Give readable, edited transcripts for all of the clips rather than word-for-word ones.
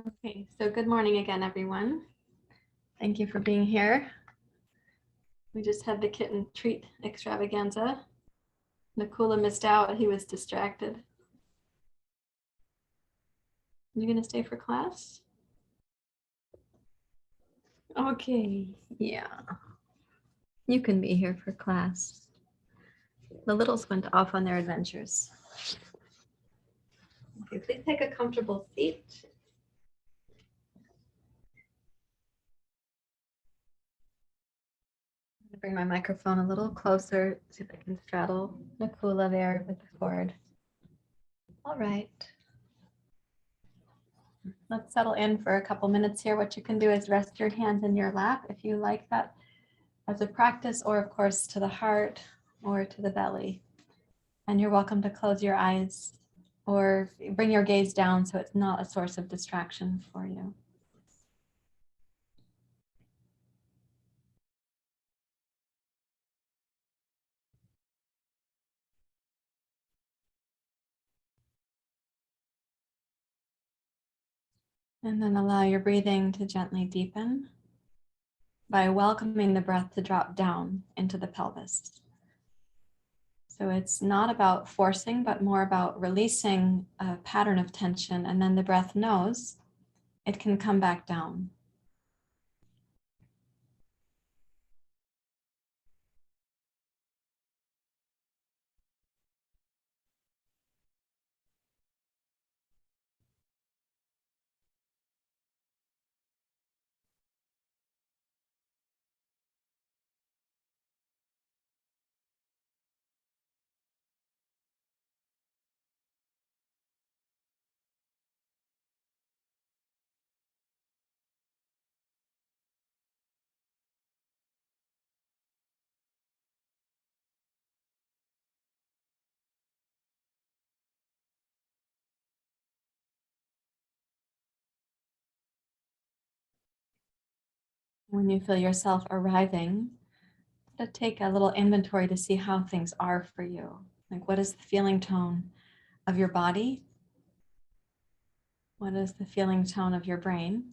Okay, so good morning again, everyone. Thank you for being here. We just had the kitten treat extravaganza. Nakula missed out, he was distracted. You gonna stay for class? Okay, yeah. You can be here for class. The littles went off on their adventures. Okay, please take a comfortable seat. Bring my microphone a little closer, see if I can straddle Nakula there with the cord. All right. Let's settle in for a couple minutes here. What you can do is rest your hands in your lap if you like that as a practice, or of course to the heart or to the belly. And you're welcome to close your eyes or bring your gaze down so it's not a source of distraction for you. And then allow your breathing to gently deepen by welcoming the breath to drop down into the pelvis. So it's not about forcing, but more about releasing a pattern of tension, and then the breath knows it can come back down. When you feel yourself arriving, take a little inventory to see how things are for you. Like, what is the feeling tone of your body? What is the feeling tone of your brain?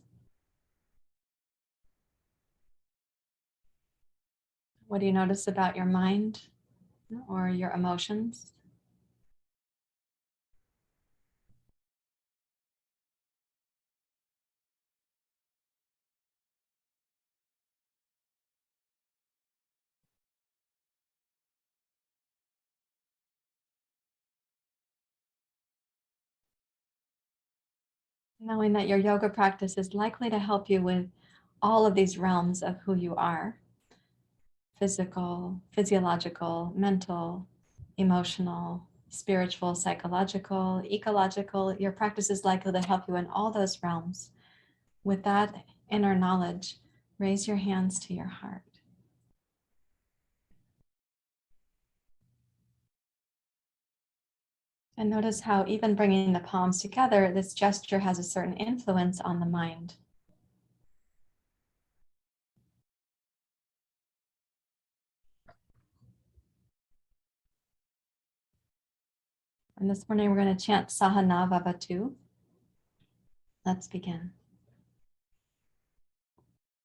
What do you notice about your mind or your emotions? Knowing that your yoga practice is likely to help you with all of these realms of who you are: physical, physiological, mental, emotional, spiritual, psychological, ecological. Your practice is likely to help you in all those realms. With that inner knowledge, raise your hands to your heart. And notice how even bringing the palms together, this gesture has a certain influence on the mind. And this morning we're going to chant Sahana Vavatu. Let's begin.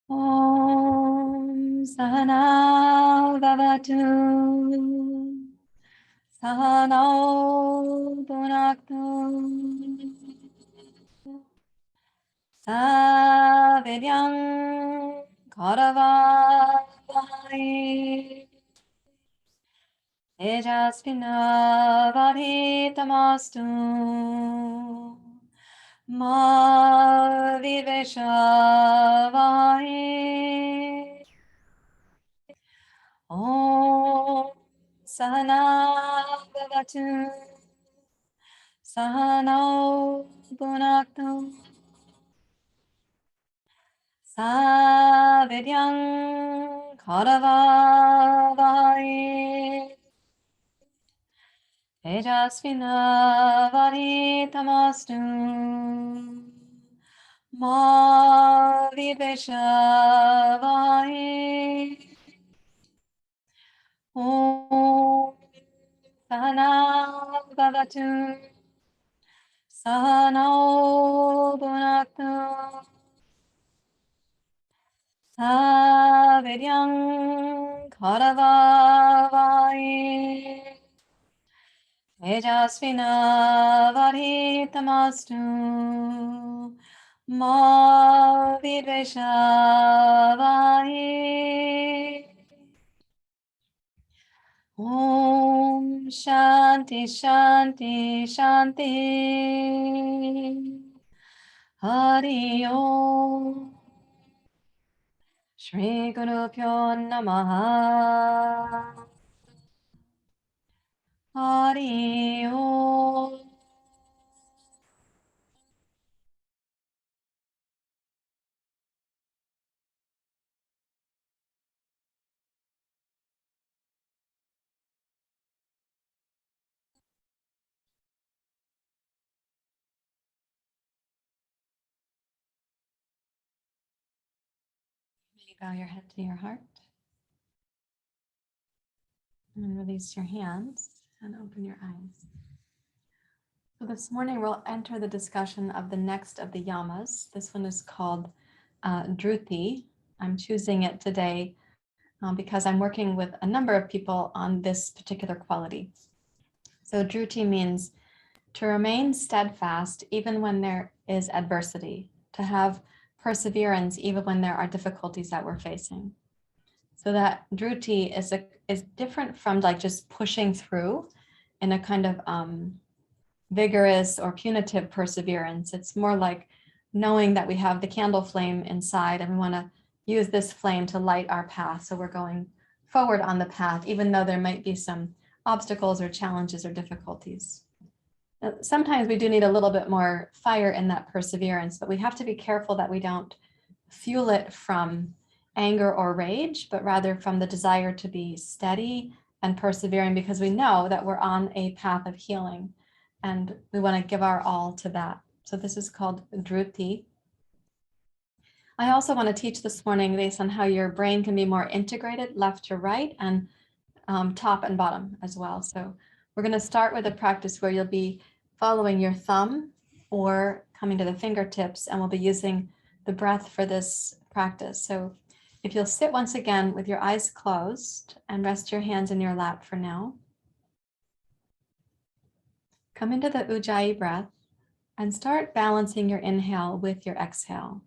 Om Sahana Vavatu. Sahano Bhunaktu. Savidyam Karavavai. Tejasvinavadhitamastu ma viveshavai. Om Sahana Bhavatu Sahano Bhunaktu Savidyam Karavavai. Tejasvinavadhitamastu ma viveshavai. Om Sahana Bhavatu Sahano Bhunaktu Savidyam Karavavaye Tejasvinavadhitamastu Ma Vidveshavaya. Om Shanti Shanti Shanti. Hari Om. Shri Guru Pyo Namaha. Hari Om. You bow your head to your heart and release your hands and open your eyes. So this morning we'll enter the discussion of the next of the yamas. This one is called Drthi. I'm choosing it today because I'm working with a number of people on this particular quality. So Drthi means to remain steadfast even when there is adversity, to have perseverance even when there are difficulties that we're facing. So that Drthi is different from like just pushing through in a kind of vigorous or punitive perseverance. It's more like knowing that we have the candle flame inside and we want to use this flame to light our path. So we're going forward on the path, even though there might be some obstacles or challenges or difficulties. Now, sometimes we do need a little bit more fire in that perseverance, but we have to be careful that we don't fuel it from anger or rage, but rather from the desire to be steady and persevering, because we know that we're on a path of healing and we want to give our all to that. So this is called Drthi. I also want to teach this morning based on how your brain can be more integrated left to right and top and bottom as well. So we're going to start with a practice where you'll be following your thumb or coming to the fingertips, and we'll be using the breath for this practice. So if you'll sit once again with your eyes closed and rest your hands in your lap for now. Come into the Ujjayi breath and start balancing your inhale with your exhale.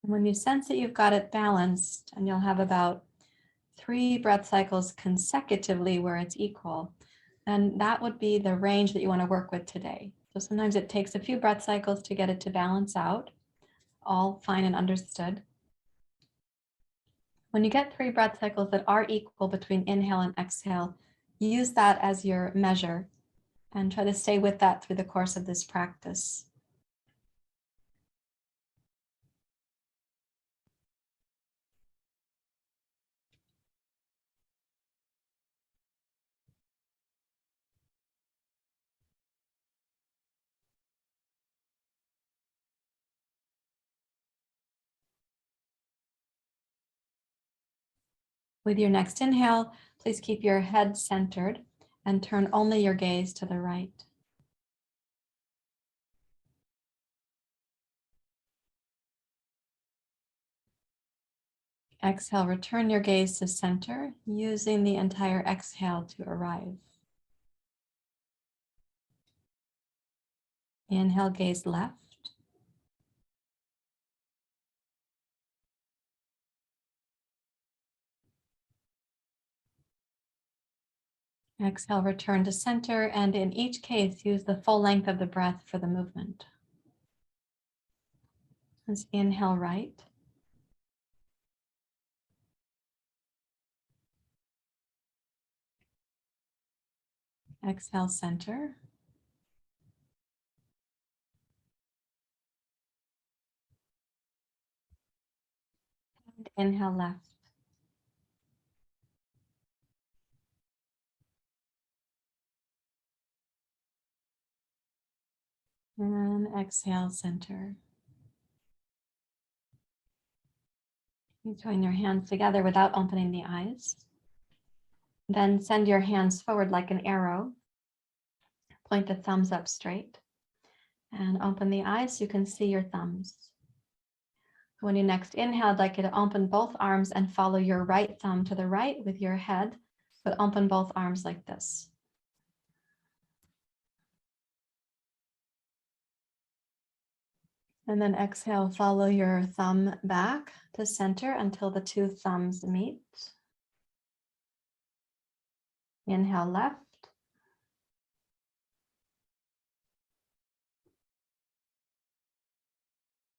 And when you sense that you've got it balanced, and you'll have about 3 breath cycles consecutively where it's equal, then that would be the range that you want to work with today. So sometimes it takes a few breath cycles to get it to balance out, all fine and understood. When you get 3 breath cycles that are equal between inhale and exhale, use that as your measure and try to stay with that through the course of this practice. With your next inhale, please keep your head centered and turn only your gaze to the right. Exhale, return your gaze to center, using the entire exhale to arrive. Inhale, gaze left. Exhale, return to center, and in each case, use the full length of the breath for the movement. Let's inhale right. Exhale, center. And inhale left. And exhale, center. You join your hands together without opening the eyes. Then send your hands forward like an arrow. Point the thumbs up straight. And open the eyes so you can see your thumbs. When you next inhale, I'd like you to open both arms and follow your right thumb to the right with your head, but open both arms like this. And then exhale, follow your thumb back to center until the two thumbs meet. Inhale left.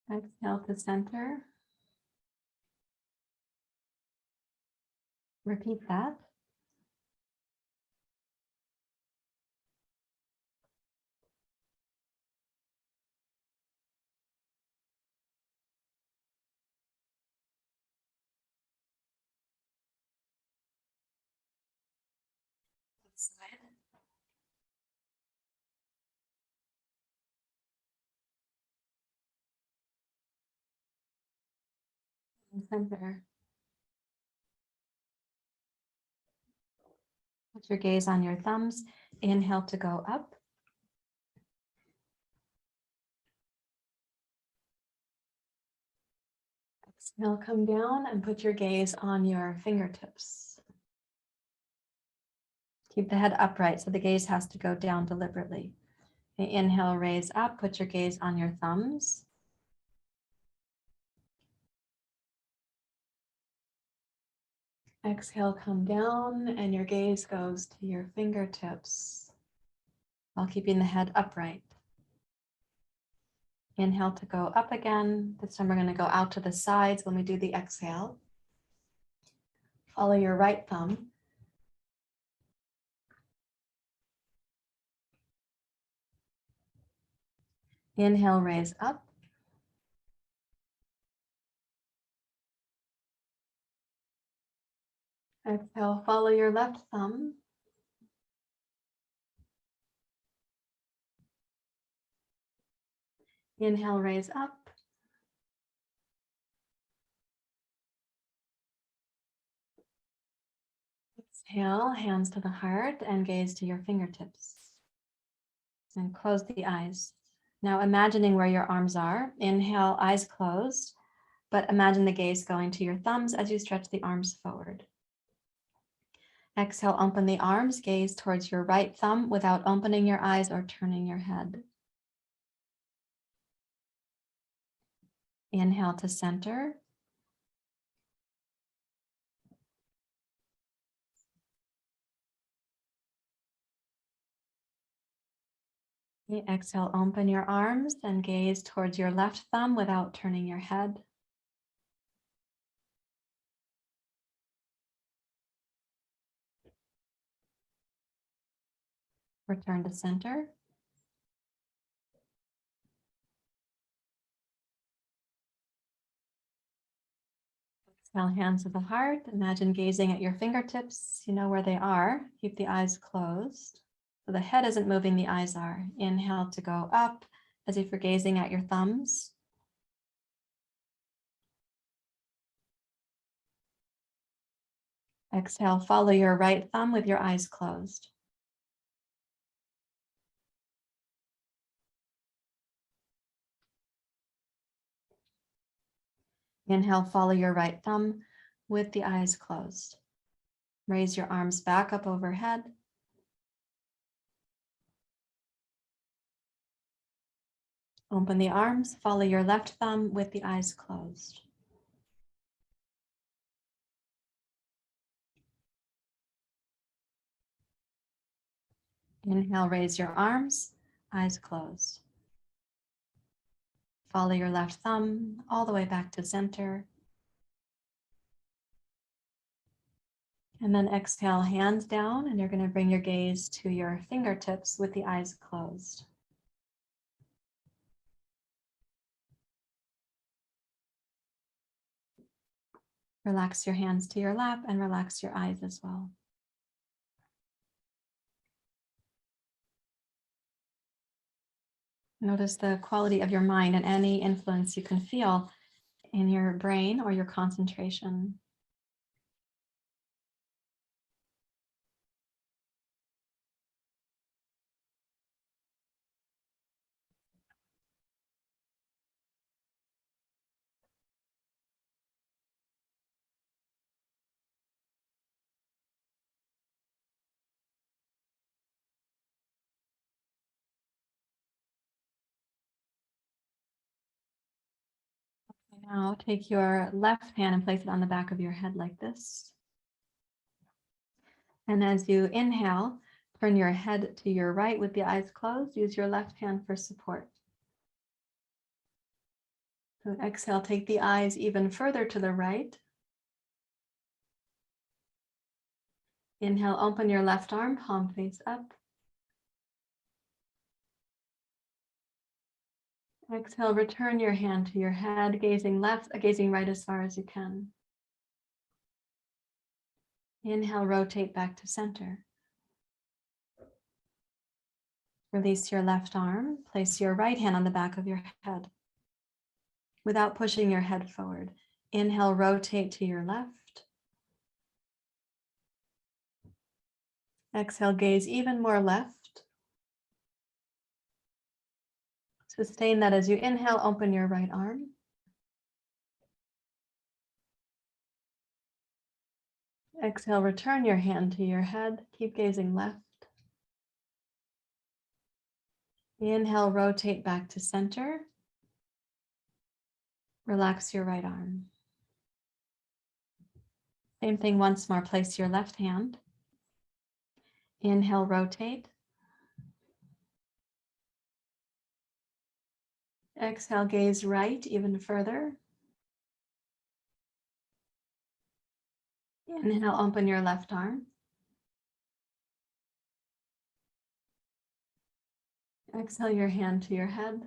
Exhale to center. Repeat that. Side. Center. Put your gaze on your thumbs. Inhale to go up. Exhale, come down and put your gaze on your fingertips. Keep the head upright so the gaze has to go down deliberately. Okay, inhale, raise up, put your gaze on your thumbs. Exhale, come down and your gaze goes to your fingertips while keeping the head upright. Inhale to go up again. This time we're going to go out to the sides when we do the exhale. Follow your right thumb. Inhale, raise up. Exhale, follow your left thumb. Inhale, raise up. Exhale, hands to the heart and gaze to your fingertips. And close the eyes. Now imagining where your arms are. Inhale, eyes closed, but imagine the gaze going to your thumbs as you stretch the arms forward. Exhale, open the arms, gaze towards your right thumb without opening your eyes or turning your head. Inhale to center. Exhale, open your arms and gaze towards your left thumb without turning your head. Return to center. Exhale, hands to the heart. Imagine gazing at your fingertips. You know where they are. Keep the eyes closed. So the head isn't moving, the eyes are. Inhale to go up as if you're gazing at your thumbs. Exhale, follow your right thumb with your eyes closed. Inhale, follow your right thumb with the eyes closed. Raise your arms back up overhead. Open the arms, follow your left thumb with the eyes closed. Inhale, raise your arms, eyes closed. Follow your left thumb all the way back to center. And then exhale, hands down, and you're going to bring your gaze to your fingertips with the eyes closed. Relax your hands to your lap and relax your eyes as well. Notice the quality of your mind and any influence you can feel in your brain or your concentration. Now take your left hand and place it on the back of your head like this. And as you inhale, turn your head to your right with the eyes closed. Use your left hand for support. So exhale, take the eyes even further to the right. Inhale, open your left arm, palm face up. Exhale, return your hand to your head, gazing right as far as you can. Inhale, rotate back to center. Release your left arm, place your right hand on the back of your head without pushing your head forward. Inhale, rotate to your left. Exhale, gaze even more left. Sustain that as you inhale, open your right arm. Exhale, return your hand to your head. Keep gazing left. Inhale, rotate back to center. Relax your right arm. Same thing once more, place your left hand. Inhale, rotate. Exhale, gaze right even further. Inhale, open your left arm. Exhale your hand to your head.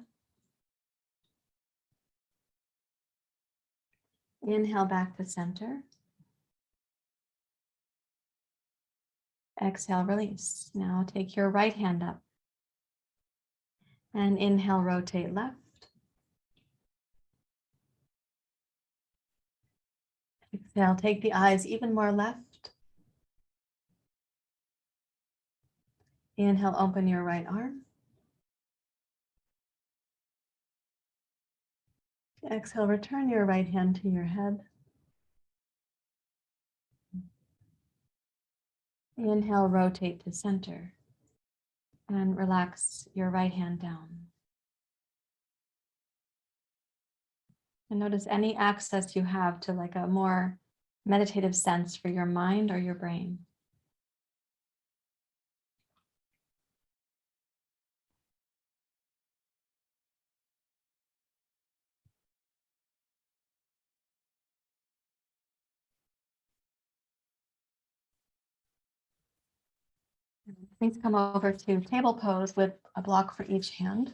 Inhale back to center. Exhale, release. Now take your right hand up. And inhale, rotate left. Exhale, take the eyes even more left. Inhale, open your right arm. Exhale, return your right hand to your head. Inhale, rotate to center. And relax your right hand down. And notice any access you have to like a more meditative sense for your mind or your brain. Please come over to table pose with a block for each hand.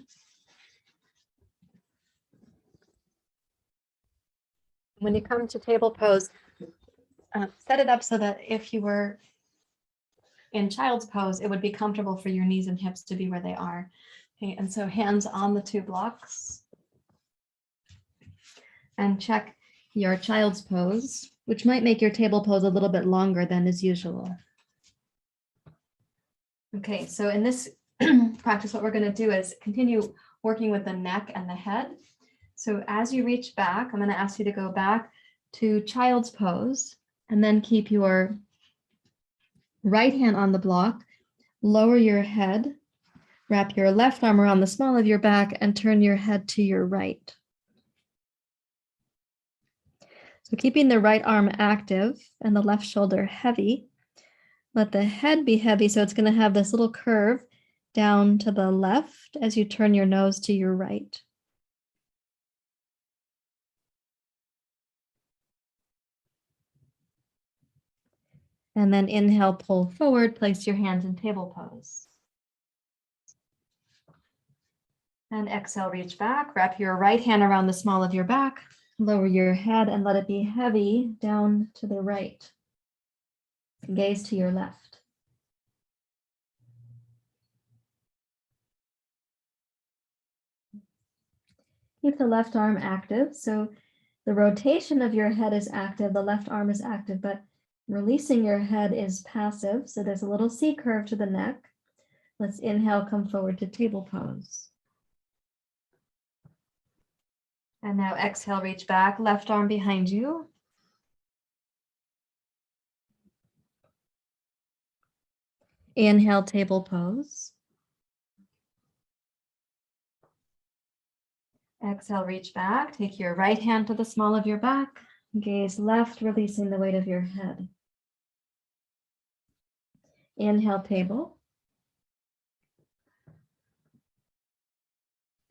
When you come to table pose, set it up so that if you were in child's pose, it would be comfortable for your knees and hips to be where they are. Okay, and so hands on the two blocks. And check your child's pose, which might make your table pose a little bit longer than is usual. Okay, so in this practice, what we're going to do is continue working with the neck and the head. So as you reach back, I'm going to ask you to go back to child's pose and then keep your right hand on the block, lower your head, wrap your left arm around the small of your back and turn your head to your right. So keeping the right arm active and the left shoulder heavy, let the head be heavy. So it's going to have this little curve down to the left as you turn your nose to your right. And then inhale, pull forward, place your hands in table pose. And exhale, reach back, wrap your right hand around the small of your back, lower your head and let it be heavy down to the right. Gaze to your left. Keep the left arm active. So the rotation of your head is active, the left arm is active, but releasing your head is passive. So there's a little C curve to the neck. Let's inhale, come forward to table pose. And now exhale, reach back, left arm behind you. Inhale, table pose. Exhale, reach back. Take your right hand to the small of your back. Gaze left, releasing the weight of your head. Inhale, table.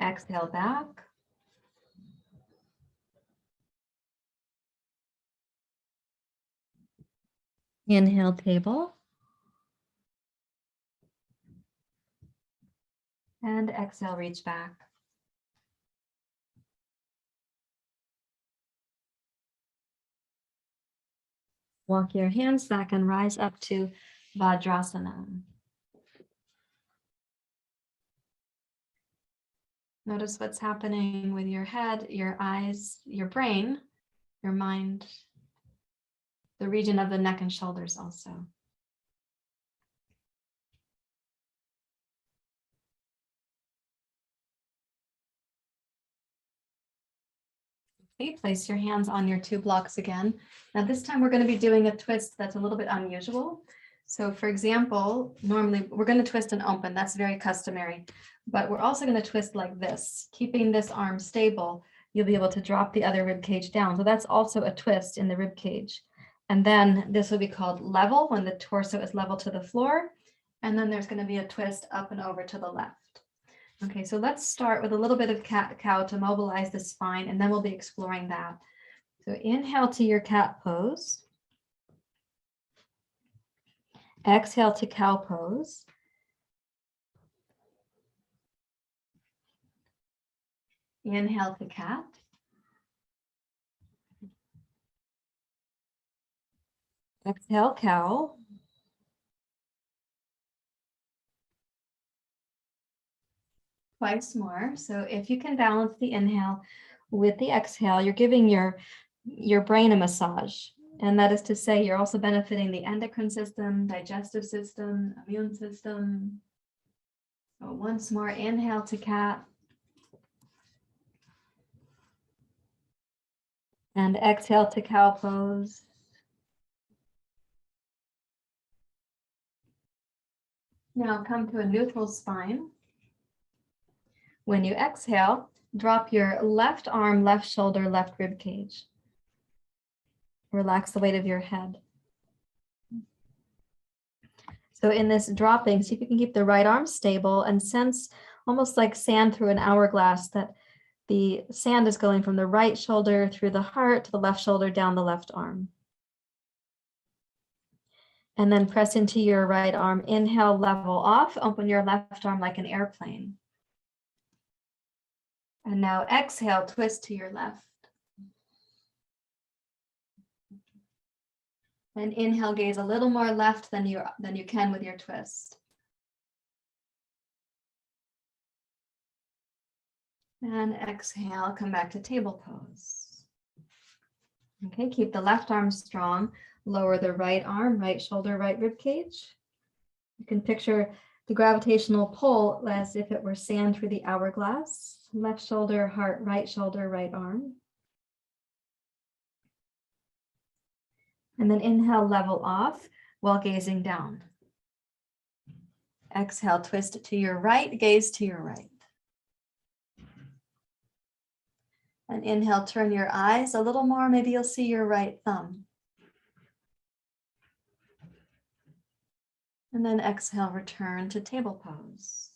Exhale, back. Inhale, table. And exhale, reach back. Walk your hands back and rise up to Vajrasana. Notice what's happening with your head, your eyes, your brain, your mind, the region of the neck and shoulders also. Okay, place your hands on your two blocks again. Now this time we're going to be doing a twist that's a little bit unusual. So for example, normally we're going to twist and open. That's very customary. But we're also going to twist like this, keeping this arm stable. You'll be able to drop the other rib cage down. So that's also a twist in the rib cage. And then this will be called level when the torso is level to the floor. And then there's going to be a twist up and over to the left. Okay, so let's start with a little bit of cat-cow to mobilize the spine, and then we'll be exploring that. So inhale to your cat pose. Exhale to cow pose. Inhale to cat. Exhale, cow. Twice more. So if you can balance the inhale with the exhale, you're giving your brain a massage. And that is to say, you're also benefiting the endocrine system, digestive system, immune system. So once more, inhale to cat. And exhale to cow pose. Now come to a neutral spine. When you exhale, drop your left arm, left shoulder, left rib cage. Relax the weight of your head. So in this dropping, see if you can keep the right arm stable and sense almost like sand through an hourglass that the sand is going from the right shoulder through the heart to the left shoulder down the left arm. And then press into your right arm. Inhale, level off. Open your left arm like an airplane. And now exhale, twist to your left. And inhale, gaze a little more left than you can with your twist. And exhale, come back to table pose. Okay, keep the left arm strong. Lower the right arm, right shoulder, right rib cage. You can picture the gravitational pull as if it were sand through the hourglass. Left shoulder, heart, right arm. And then inhale, level off while gazing down. Exhale, twist to your right, gaze to your right. And inhale, turn your eyes a little more. Maybe you'll see your right thumb. And then exhale, return to table pose.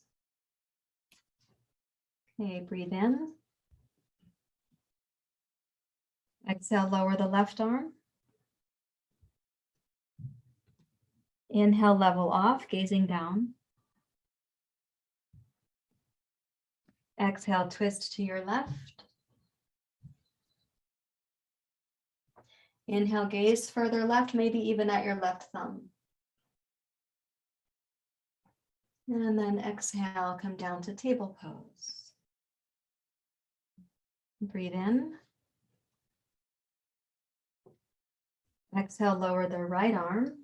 Okay, breathe in. Exhale, lower the left arm. Inhale, level off, gazing down. Exhale, twist to your left. Inhale, gaze further left, maybe even at your left thumb. And then exhale, come down to table pose. Breathe in. Exhale, lower the right arm.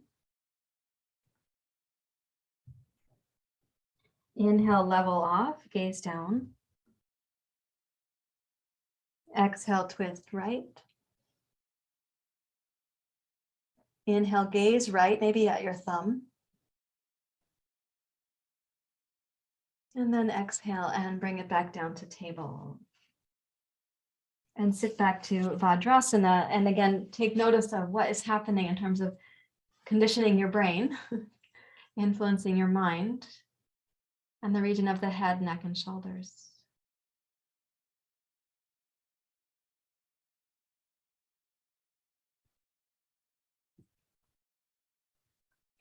Inhale, level off, gaze down. Exhale, twist right. Inhale, gaze right, maybe at your thumb. And then exhale and bring it back down to table. And sit back to Vajrasana. And again, take notice of what is happening in terms of conditioning your brain, influencing your mind, and the region of the head, neck, and shoulders.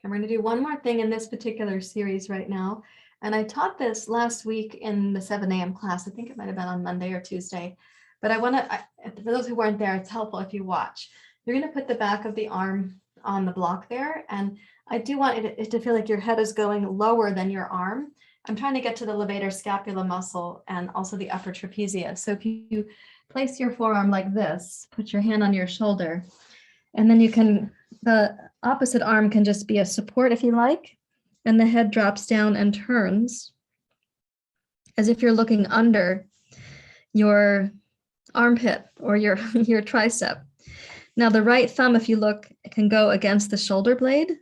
And we're going to do one more thing in this particular series right now. And I taught this last week in the 7 a.m. class. I think it might have been on Monday or Tuesday. But I want to, for those who weren't there, it's helpful if you watch. You're going to put the back of the arm on the block there. And I do want it to feel like your head is going lower than your arm. I'm trying to get to the levator scapula muscle and also the upper trapezius. So if you place your forearm like this, put your hand on your shoulder, and then you can, the opposite arm can just be a support if you like, and the head drops down and turns as if you're looking under your armpit or your tricep. Now the right thumb, if you look, can go against the shoulder blade.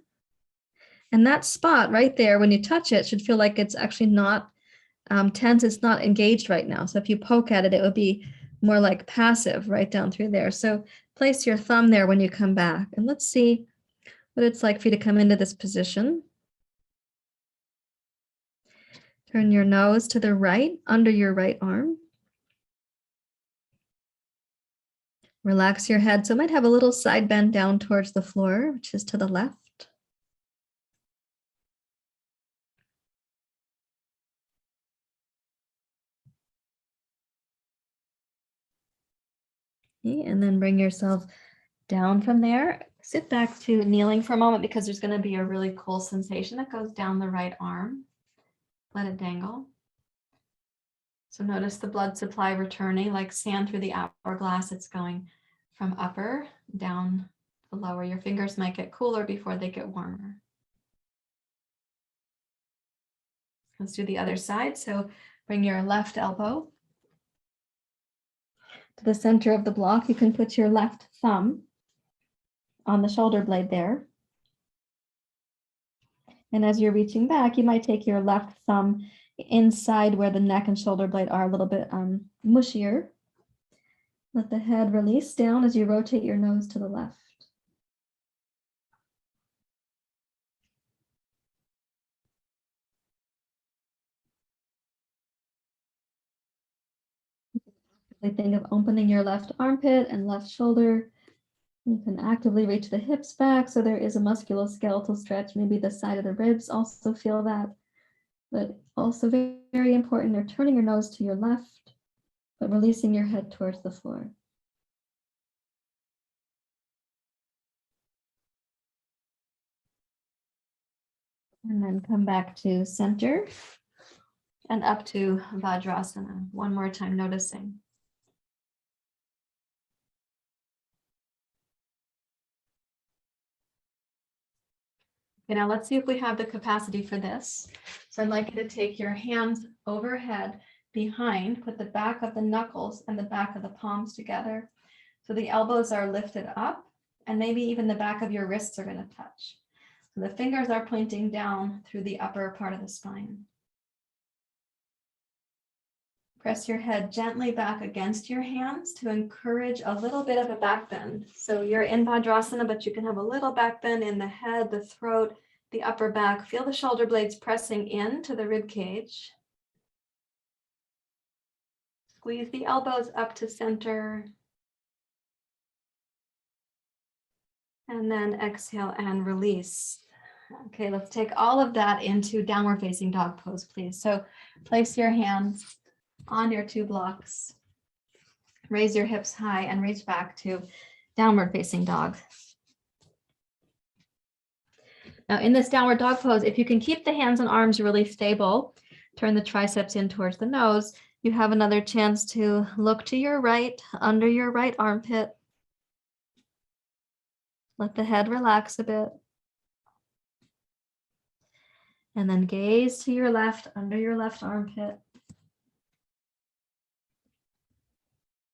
And that spot right there, when you touch it, should feel like it's actually not tense, it's not engaged right now. So if you poke at it, it would be more like passive right down through there. So place your thumb there when you come back. And let's see what it's like for you to come into this position. Turn your nose to the right, under your right arm. Relax your head. So it might have a little side bend down towards the floor, which is to the left. Okay, and then bring yourself down from there. Sit back to kneeling for a moment because there's going to be a really cool sensation that goes down the right arm. Let it dangle. So notice the blood supply returning like sand through the hourglass. It's going from upper down to lower. Your fingers might get cooler before they get warmer. Let's do the other side. So bring your left elbow to the center of the block. You can put your left thumb on the shoulder blade there. And as you're reaching back, you might take your left thumb inside where the neck and shoulder blade are a little bit mushier. Let the head release down as you rotate your nose to the left. Think of opening your left armpit and left shoulder. You can actively reach the hips back, so there is a musculoskeletal stretch. Maybe the side of the ribs also feel that. But also very, very important, you're turning your nose to your left, but releasing your head towards the floor. And then come back to center and up to Vajrasana. One more time, noticing. Okay, now let's see if we have the capacity for this. So I'd like you to take your hands overhead behind, put the back of the knuckles and the back of the palms together. So the elbows are lifted up and maybe even the back of your wrists are going to touch. So the fingers are pointing down through the upper part of the spine. Press your head gently back against your hands to encourage a little bit of a back bend. So you're in Vajrasana, but you can have a little back bend in the head, the throat, the upper back. Feel the shoulder blades pressing into the rib cage. Squeeze the elbows up to center. And then exhale and release. Okay, let's take all of that into downward facing dog pose, please. So place your hands on your 2 blocks. Raise your hips high and reach back to downward facing dog. Now in this downward dog pose, if you can keep the hands and arms really stable, turn the triceps in towards the nose, You have another chance to look to your right, under your right armpit. Let the head relax a bit. And then gaze to your left, under your left armpit.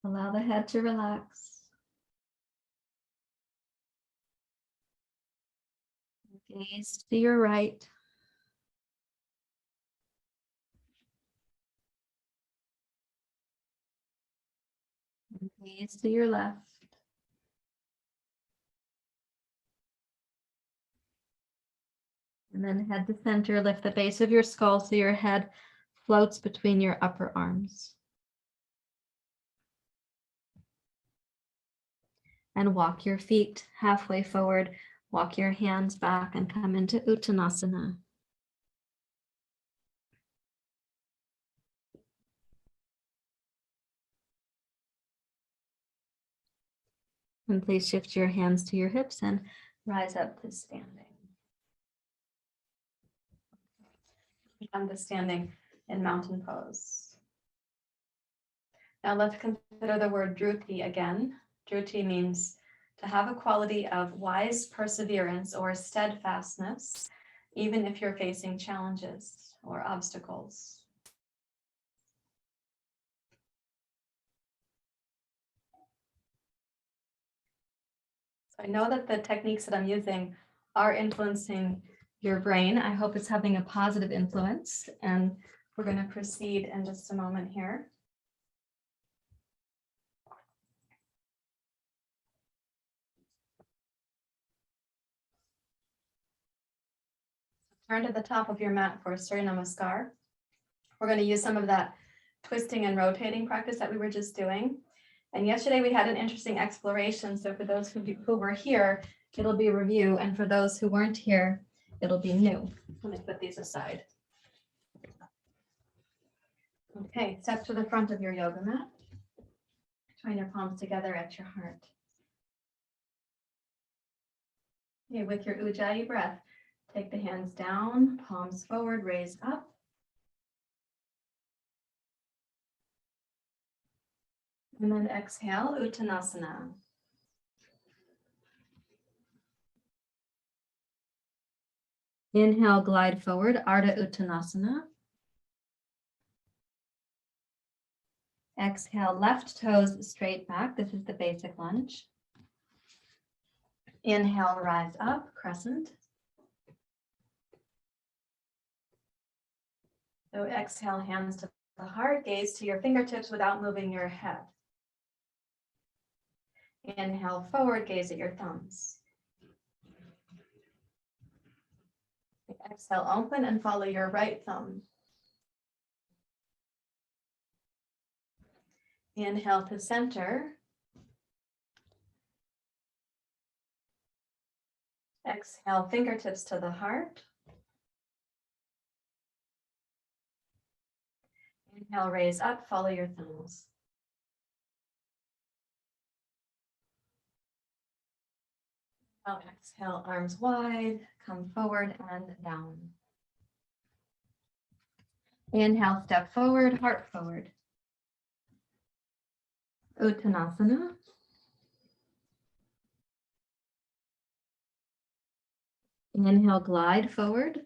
Allow the head to relax. Gaze to your right. And gaze to your left. And then head to center, lift the base of your skull so your head floats between your upper arms. And walk your feet halfway forward. Walk your hands back and come into Uttanasana. And please shift your hands to your hips and rise up to standing. Come to standing in mountain pose. Now let's consider the word Drthi again. Drthi means to have a quality of wise perseverance or steadfastness, even if you're facing challenges or obstacles. So I know that the techniques that I'm using are influencing your brain. I hope it's having a positive influence, and we're going to proceed in just a moment here. Turn to the top of your mat for surya namaskar. We're going to use some of that twisting and rotating practice that we were just doing. And yesterday we had an interesting exploration. So for those who were here, it'll be a review. And for those who weren't here, it'll be new. Let me put these aside. Okay, step to the front of your yoga mat. Join your palms together at your heart. Okay, with your Ujjayi breath, take the hands down, palms forward, raise up. And then exhale, Uttanasana. Inhale, glide forward, Ardha Uttanasana. Exhale, left toes straight back. This is the basic lunge. Inhale, rise up, crescent. So exhale, hands to the heart, gaze to your fingertips without moving your head. Inhale, forward, gaze at your thumbs. Exhale, open and follow your right thumb. Inhale to center. Exhale, fingertips to the heart. Inhale, raise up, follow your thumbs. Now exhale, arms wide, come forward and down. Inhale, step forward, heart forward. Uttanasana. Inhale, glide forward.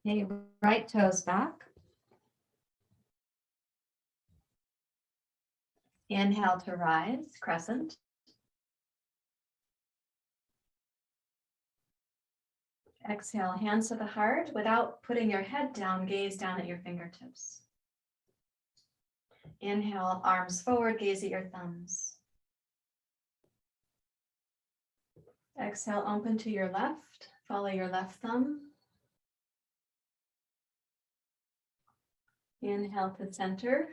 Okay, right toes back. Inhale to rise, crescent. Exhale, hands to the heart. Without putting your head down, gaze down at your fingertips. Inhale, arms forward, gaze at your thumbs. Exhale, open to your left, follow your left thumb. Inhale to center.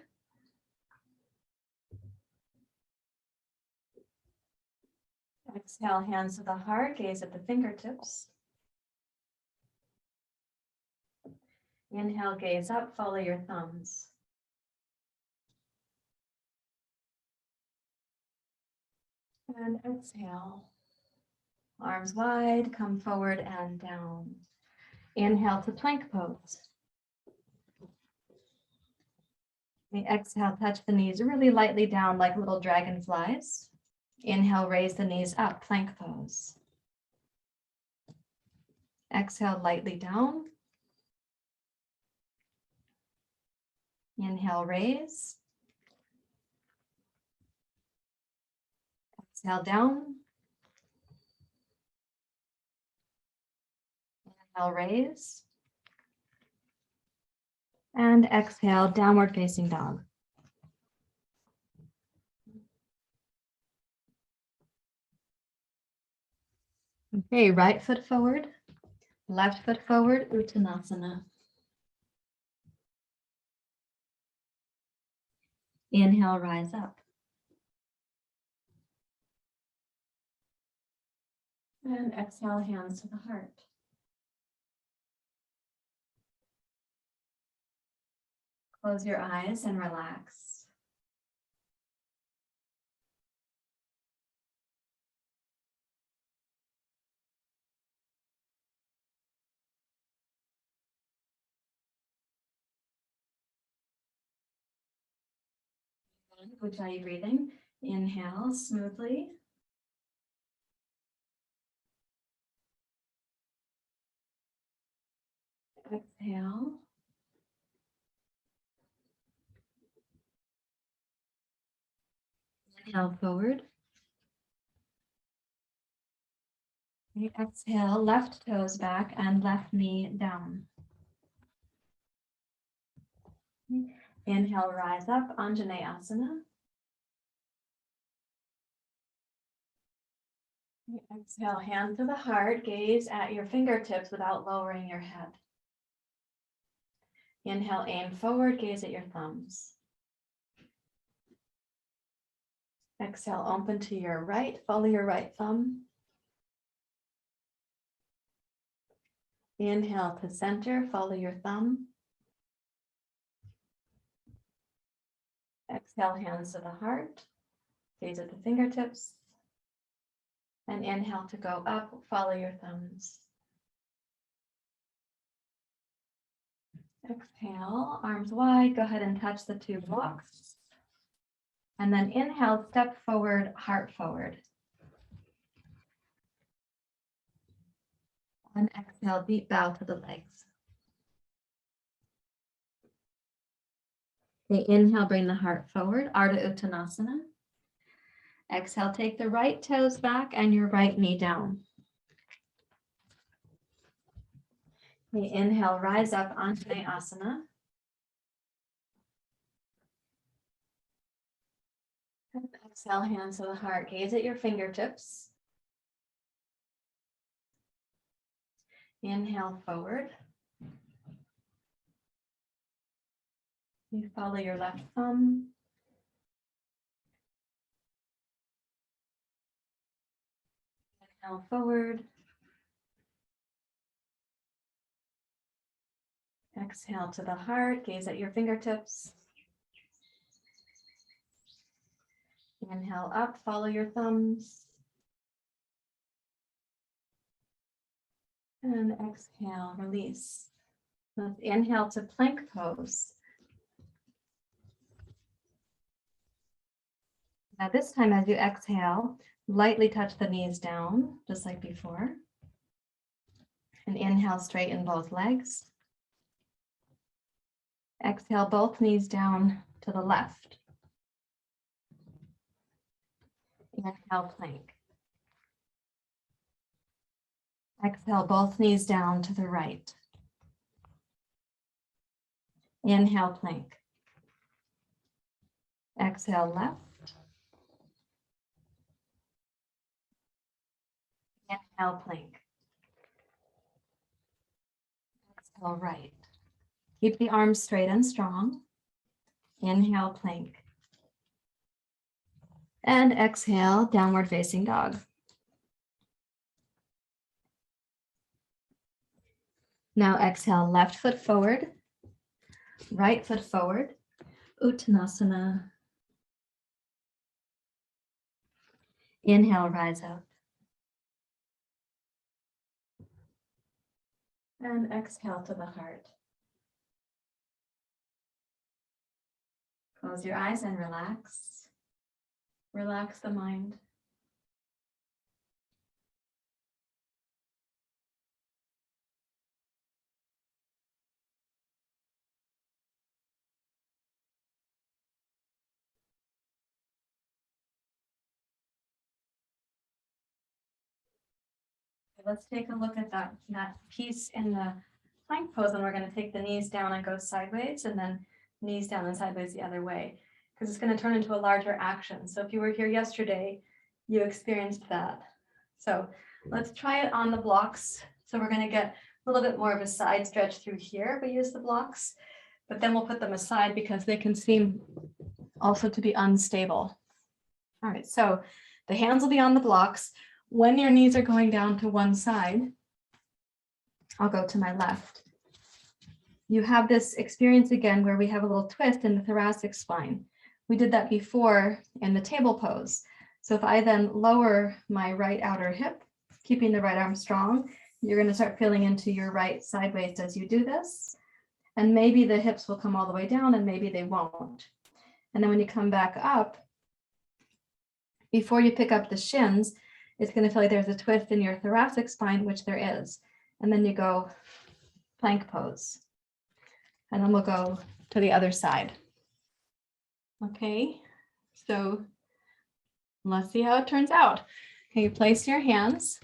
Exhale, hands to the heart, gaze at the fingertips. Inhale, gaze up, follow your thumbs. And exhale. Arms wide, come forward and down. Inhale to plank pose. Okay, exhale, touch the knees really lightly down like little dragonflies. Inhale, raise the knees up, plank pose. Exhale, lightly down. Inhale, raise. Exhale, down. Inhale, raise. And exhale, downward facing dog. Okay, right foot forward, left foot forward, Uttanasana. Inhale, rise up. And exhale, hands to the heart. Close your eyes and relax. Ujjayi breathing. Inhale smoothly. Exhale. Inhale forward. Exhale, left toes back and left knee down. Inhale, rise up, Anjaneyasana. Exhale, hand to the heart, gaze at your fingertips without lowering your head. Inhale, aim forward, gaze at your thumbs. Exhale, open to your right, follow your right thumb. Inhale to center, follow your thumb. Exhale, hands to the heart, gaze at the fingertips. And inhale to go up, follow your thumbs. Exhale, arms wide, go ahead and touch the two blocks. And then inhale, step forward, heart forward. And exhale, deep bow to the legs. Okay, inhale, bring the heart forward, Ardha Uttanasana. Exhale, take the right toes back and your right knee down. Okay, inhale, rise up, Anjaneyasana. And exhale, hands to the heart, gaze at your fingertips. Inhale forward. You follow your left thumb. Inhale forward. Exhale to the heart, gaze at your fingertips. Inhale up, follow your thumbs. And exhale, release. Let's inhale to plank pose. Now this time as you exhale, lightly touch the knees down, just like before. And inhale, straighten both legs. Exhale, both knees down to the left. Inhale, plank. Exhale, both knees down to the right. Inhale, plank. Exhale, left. Inhale, plank. Exhale, right. Keep the arms straight and strong. Inhale, plank. And exhale, downward facing dog. Now exhale, left foot forward, right foot forward, Uttanasana. Inhale, rise up. And exhale to the heart. Close your eyes and relax. Relax the mind. Let's take a look at that piece in the plank pose, and we're going to take the knees down and go sideways, and then knees down and sideways the other way, because it's going to turn into a larger action. So if you were here yesterday, you experienced that. So let's try it on the blocks. So we're going to get a little bit more of a side stretch through here. We use the blocks, but then we'll put them aside because they can seem also to be unstable. All right, so the hands will be on the blocks. When your knees are going down to one side, I'll go to my left. You have this experience again where we have a little twist in the thoracic spine. We did that before in the table pose. So if I then lower my right outer hip, keeping the right arm strong, you're going to start feeling into your right sideways as you do this. And maybe the hips will come all the way down and maybe they won't. And then when you come back up, before you pick up the shins, it's going to feel like there's a twist in your thoracic spine, which there is. And then you go plank pose. And then we'll go to the other side. Okay, so let's see how it turns out. Okay, place your hands.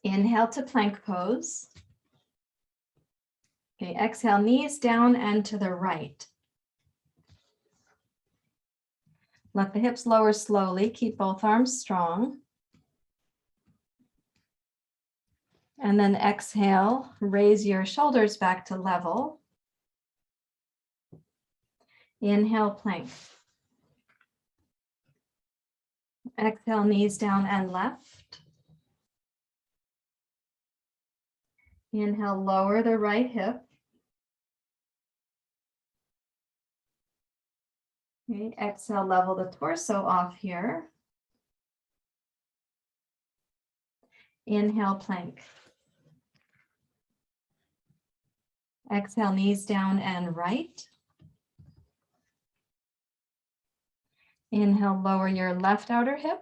Inhale to plank pose. Okay, exhale, knees down and to the right. Let the hips lower slowly. Keep both arms strong. And then exhale, raise your shoulders back to level. Inhale, plank. Exhale, knees down and left. Inhale, lower the right hip. Okay, exhale, level the torso off here. Inhale, plank. Exhale, knees down and right. Inhale, lower your left outer hip.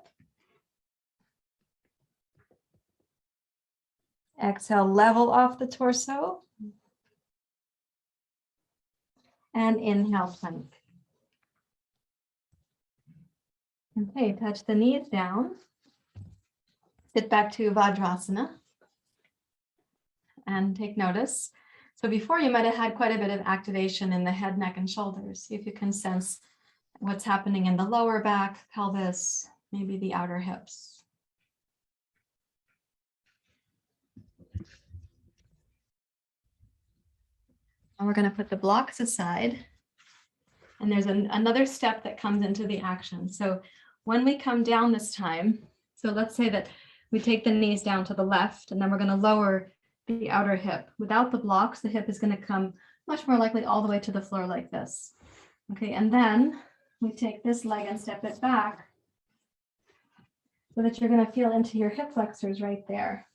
Exhale, level off the torso. And inhale, plank. Okay, touch the knees down. Sit back to Vajrasana. And take notice. So before you might have had quite a bit of activation in the head, neck, and shoulders. See if you can sense what's happening in the lower back, pelvis, maybe the outer hips. And we're going to put the blocks aside. And there's another step that comes into the action. So when we come down this time, so let's say that we take the knees down to the left, and then we're going to lower the outer hip. Without the blocks, the hip is going to come much more likely all the way to the floor like this. Okay, and then we take this leg and step it back so that you're going to feel into your hip flexors right there.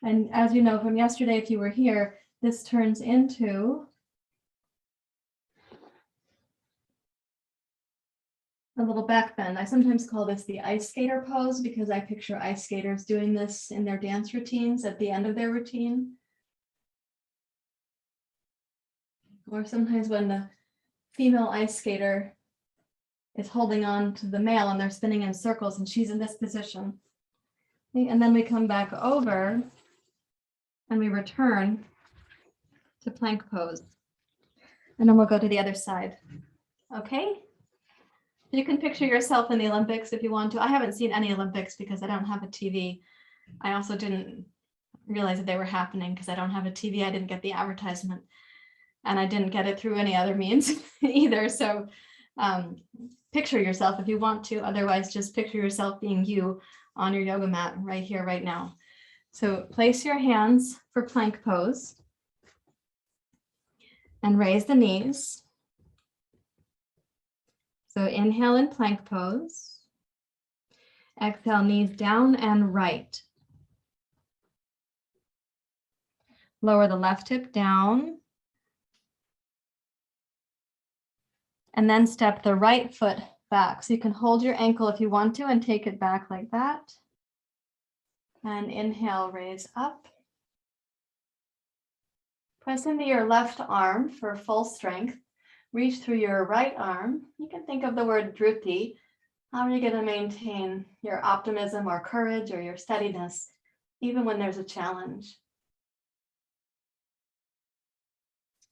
And as you know from yesterday, if you were here, this turns into a little back bend. I sometimes call this the ice skater pose because I picture ice skaters doing this in their dance routines at the end of their routine. Or sometimes when the female ice skater is holding on to the male and they're spinning in circles and she's in this position. Okay, and then we come back over and we return to plank pose. And then we'll go to the other side. Okay? You can picture yourself in the Olympics if you want to. I haven't seen any Olympics because I don't have a TV. I also didn't realize that they were happening because I don't have a TV. I didn't get the advertisement. And I didn't get it through any other means either. So picture yourself if you want to. Otherwise, just picture yourself being you on your yoga mat right here, right now. So place your hands for plank pose and raise the knees. So inhale in plank pose. Exhale, knees down and right. Lower the left hip down. And then step the right foot back. So you can hold your ankle if you want to and take it back like that. And inhale, raise up. Press into your left arm for full strength. Reach through your right arm. You can think of the word Drthi. How are you going to maintain your optimism or courage or your steadiness, even when there's a challenge?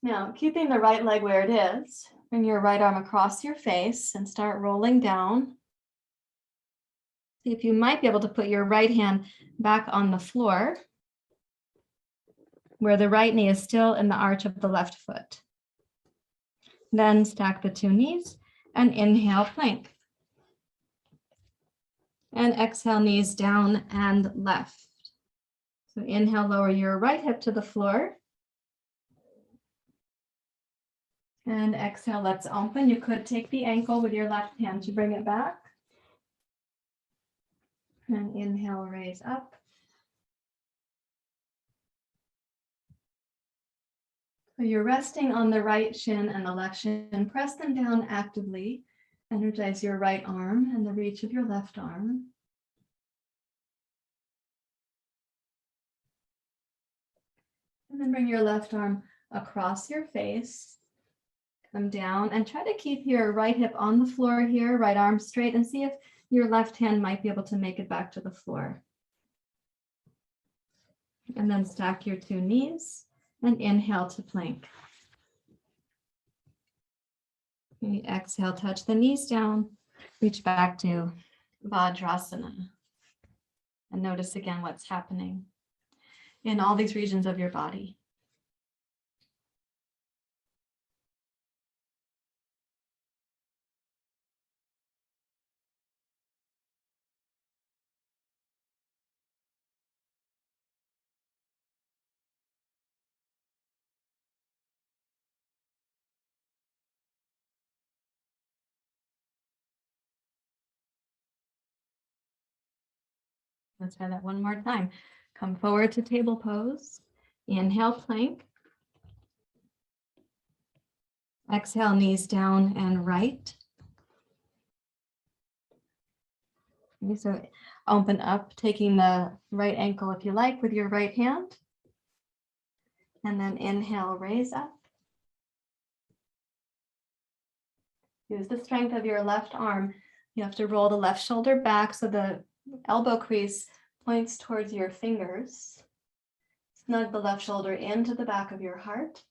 Now, keeping the right leg where it is, bring your right arm across your face and start rolling down. See if you might be able to put your right hand back on the floor, where the right knee is still in the arch of the left foot. Then stack the two knees and inhale, plank. And exhale, knees down and left. So inhale, lower your right hip to the floor. And exhale, let's open. You could take the ankle with your left hand to bring it back. And inhale, raise up. So you're resting on the right shin and the left shin. Press them down actively. Energize your right arm and the reach of your left arm. And then bring your left arm across your face. Come down and try to keep your right hip on the floor here, right arm straight, and see if your left hand might be able to make it back to the floor. And then stack your two knees and inhale to plank. Okay, exhale, touch the knees down, reach back to Vajrasana. And notice again what's happening in all these regions of your body. Let's try that one more time. Come forward to table pose. Inhale, plank. Exhale, knees down and right. Okay, so open up, taking the right ankle if you like with your right hand. And then inhale, raise up. Use the strength of your left arm. You have to roll the left shoulder back so the elbow crease points towards your fingers. Snug the left shoulder into the back of your heart.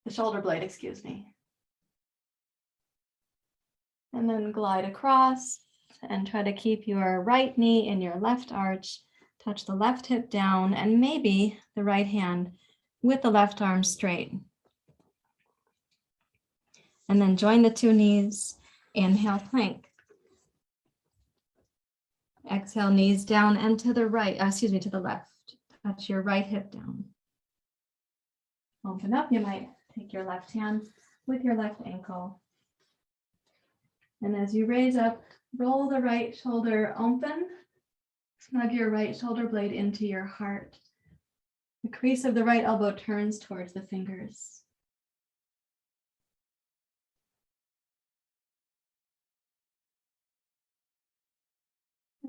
The shoulder blade, excuse me. And then glide across and try to keep your right knee in your left arch. Touch the left hip down and maybe the right hand with the left arm straight. And then join the two knees. Inhale, plank. Exhale, knees down and to the right, to the left. Touch your right hip down. Open up. You might take your left hand with your left ankle. And as you raise up, roll the right shoulder open. Snug your right shoulder blade into your heart. The crease of the right elbow turns towards the fingers.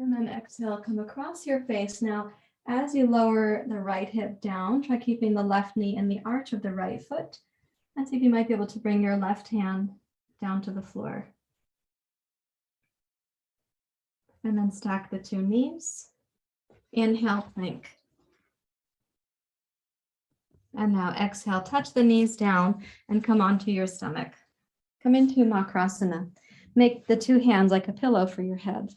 And then exhale, come across your face. Now, as you lower the right hip down, try keeping the left knee in the arch of the right foot. And see if you might be able to bring your left hand down to the floor. And then stack the two knees. Inhale, plank. And now exhale, touch the knees down and come onto your stomach. Come into Makrasana. Make the two hands like a pillow for your head.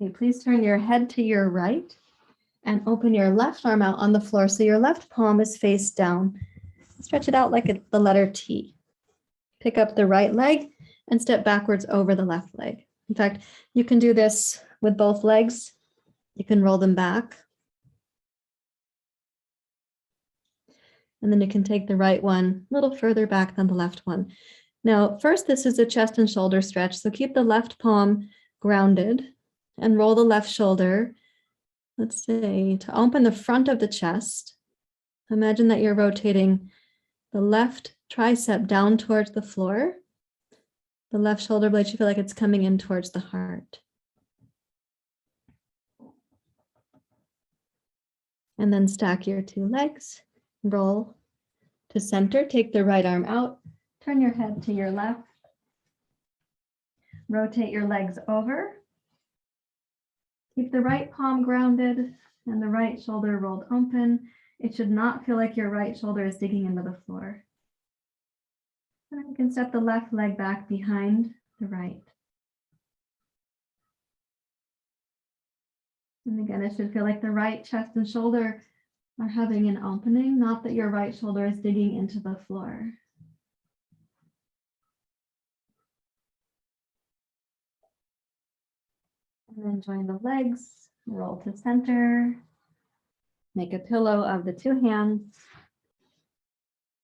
Okay, please turn your head to your right and open your left arm out on the floor so your left palm is face down. Stretch it out like the letter T. Pick up the right leg and step backwards over the left leg. In fact, you can do this with both legs. You can roll them back. And then you can take the right one a little further back than the left one. Now, first, this is a chest and shoulder stretch. So keep the left palm grounded and roll the left shoulder let's say, to open the front of the chest, imagine that you're rotating the left tricep down towards the floor. The left shoulder blade should feel like it's coming in towards the heart. And then stack your two legs, roll to center, take the right arm out, turn your head to your left, rotate your legs over, keep the right palm grounded and the right shoulder rolled open. It should not feel like your right shoulder is digging into the floor. And then you can step the left leg back behind the right. And again, it should feel like the right chest and shoulder are having an opening, not that your right shoulder is digging into the floor. And then join the legs, roll to center, make a pillow of the two hands,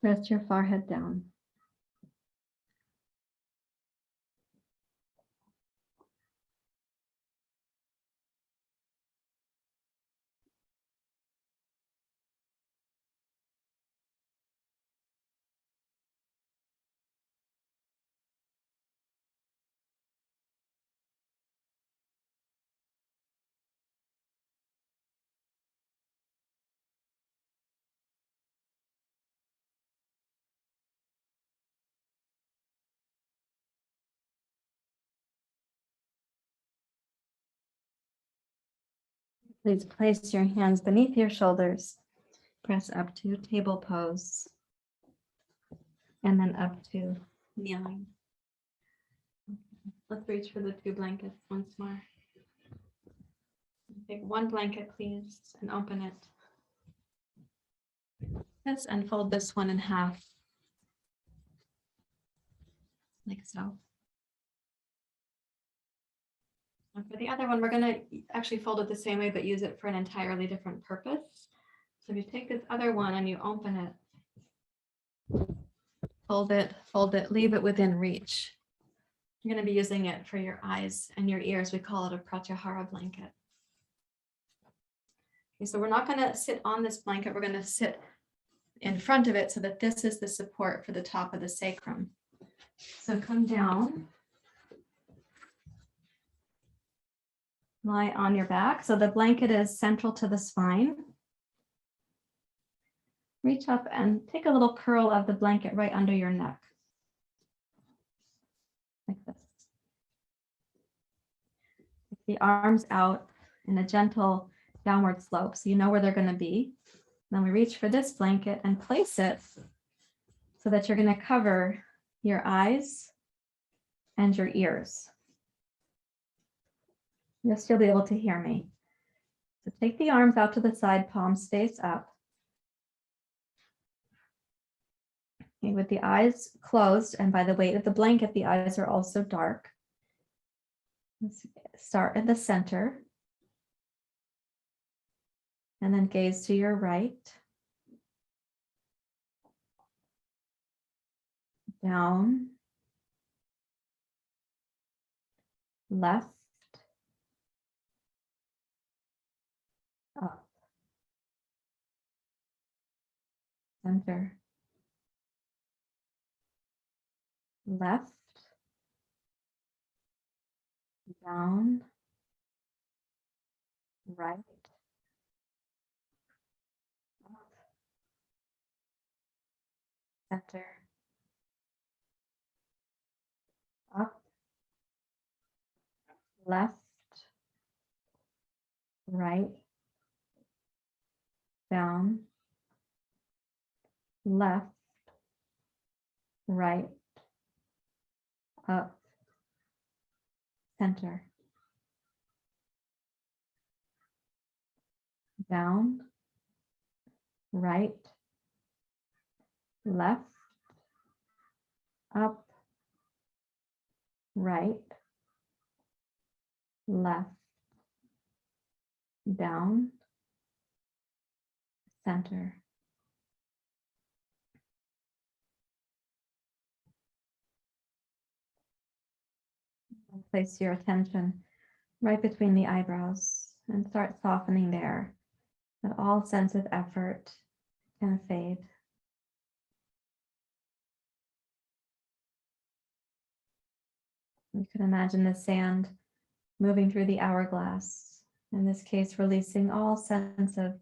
rest your forehead down. Please place your hands beneath your shoulders. Press up to table pose. And then up to kneeling. Let's reach for the two blankets once more. Take one blanket, please, and open it. Yes, and fold this one in half. Like so. And for the other one, we're going to actually fold it the same way, but use it for an entirely different purpose. So if you take this other one and you open it, fold it, leave it within reach. You're going to be using it for your eyes and your ears. We call it a Prachihara blanket. Okay, so we're not going to sit on this blanket. We're going to sit in front of it so that this is the support for the top of the sacrum. So come down. Lie on your back. So the blanket is central to the spine. Reach up and take a little curl of the blanket right under your neck. Like this. Take the arms out in a gentle downward slope so you know where they're going to be. Then we reach for this blanket and place it so that you're going to cover your eyes and your ears. You'll still be able to hear me. So take the arms out to the side, palms face up. Okay, with the eyes closed, and by the weight of the blanket, the eyes are also dark. Let's start at the center. And then gaze to your right. Down. Left. Up. Center. Left. Down. Right. Up. Center. Up. Left. Right. Down. Left. Right. Up. Center. Down. Right. Left. Up. Right. Left. Down. Center. And place your attention right between the eyebrows. and start softening there. That all sense of effort can fade. You can imagine the sand moving through the hourglass, in this case, releasing all sense of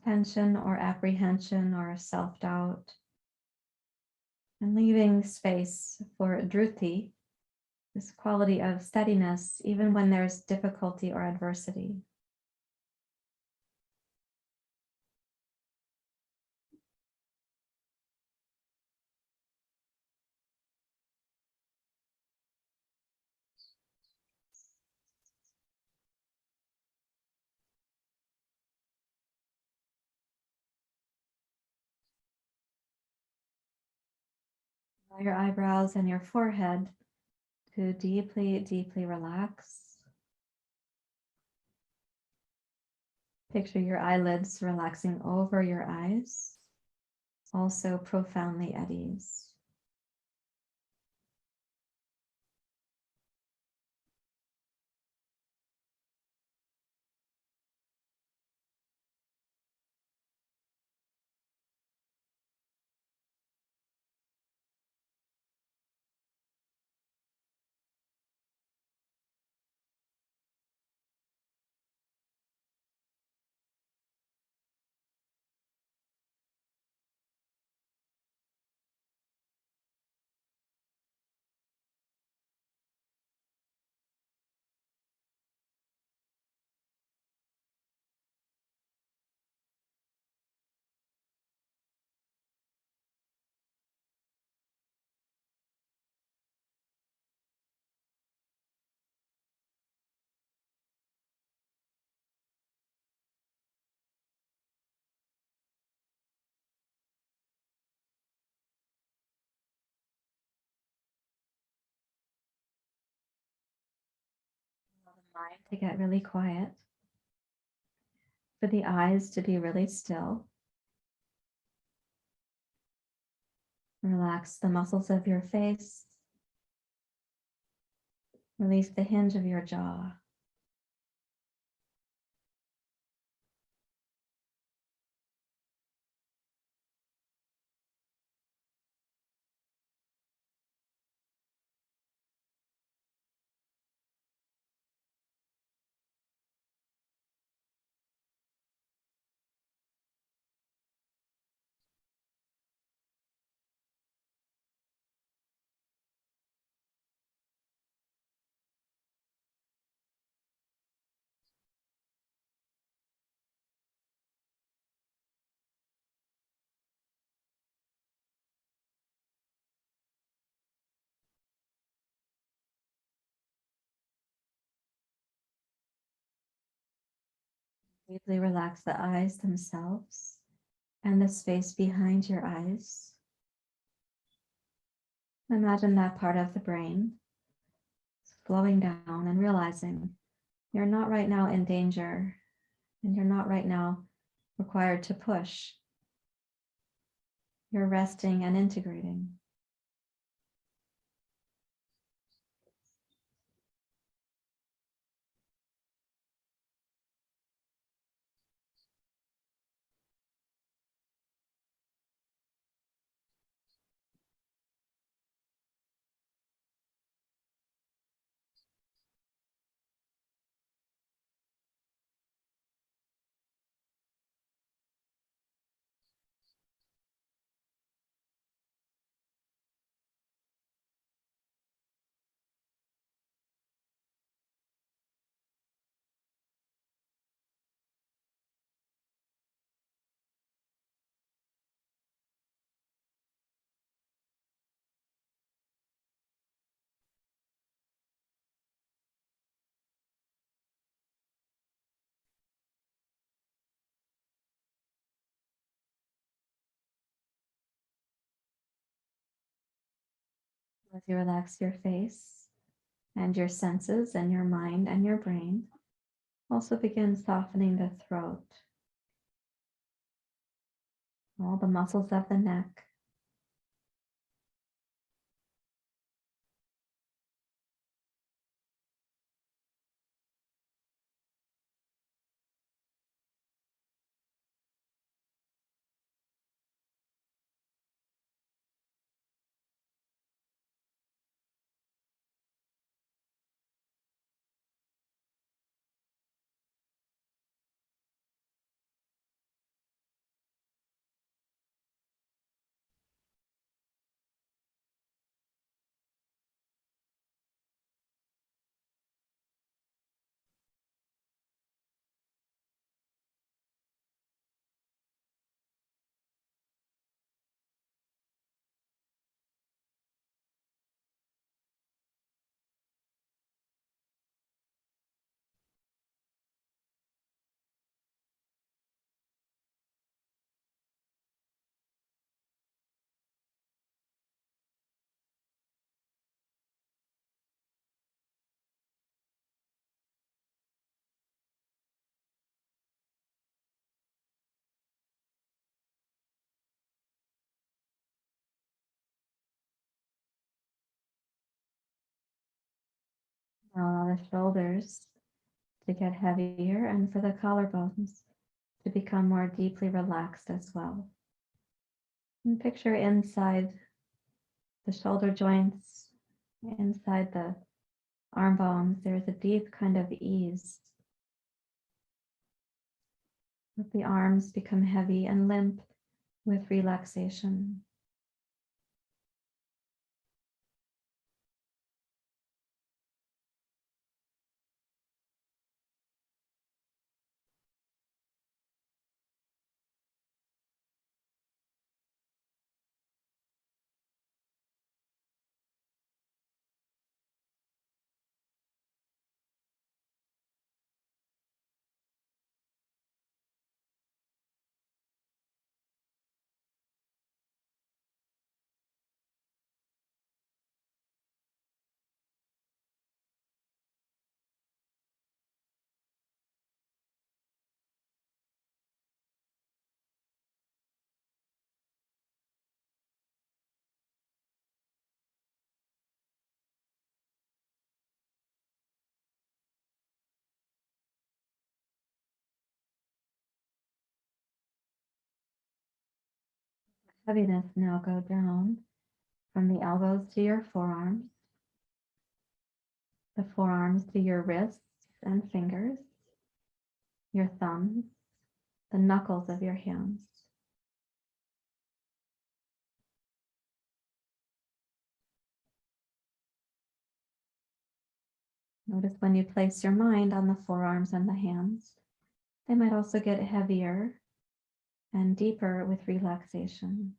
tension or apprehension or self-doubt, and leaving space for Drthi, this quality of steadiness, even when there's difficulty or adversity. Allow your eyebrows and your forehead to deeply, deeply relax. Picture your eyelids relaxing over your eyes, also profoundly at ease. Allow the mind to get really quiet, for the eyes to be really still. Relax the muscles of your face. Release the hinge of your jaw. Deeply relax the eyes themselves and the space behind your eyes. Imagine that part of the brain slowing down and realizing you're not right now in danger and you're not right now required to push. You're resting and integrating. As you relax your face and your senses and your mind and your brain, also begin softening the throat, all the muscles of the neck, Allow the shoulders to get heavier and for the collarbones to become more deeply relaxed as well. And picture inside the shoulder joints, inside the arm bones, there's a deep kind of ease. Let the arms become heavy and limp with relaxation. Heaviness now go down from the elbows to your forearms, the forearms to your wrists and fingers, your thumbs, the knuckles of your hands. Notice when you place your mind on the forearms and the hands, they might also get heavier and deeper with relaxation.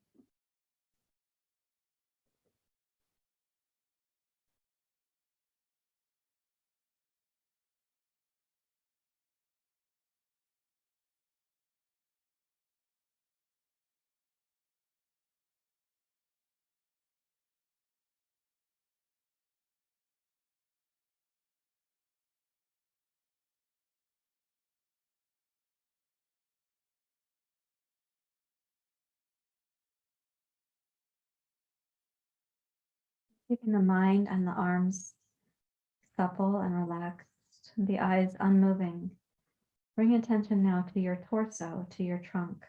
Keeping the mind and the arms supple and relaxed, the eyes unmoving. Bring attention now to your torso, to your trunk.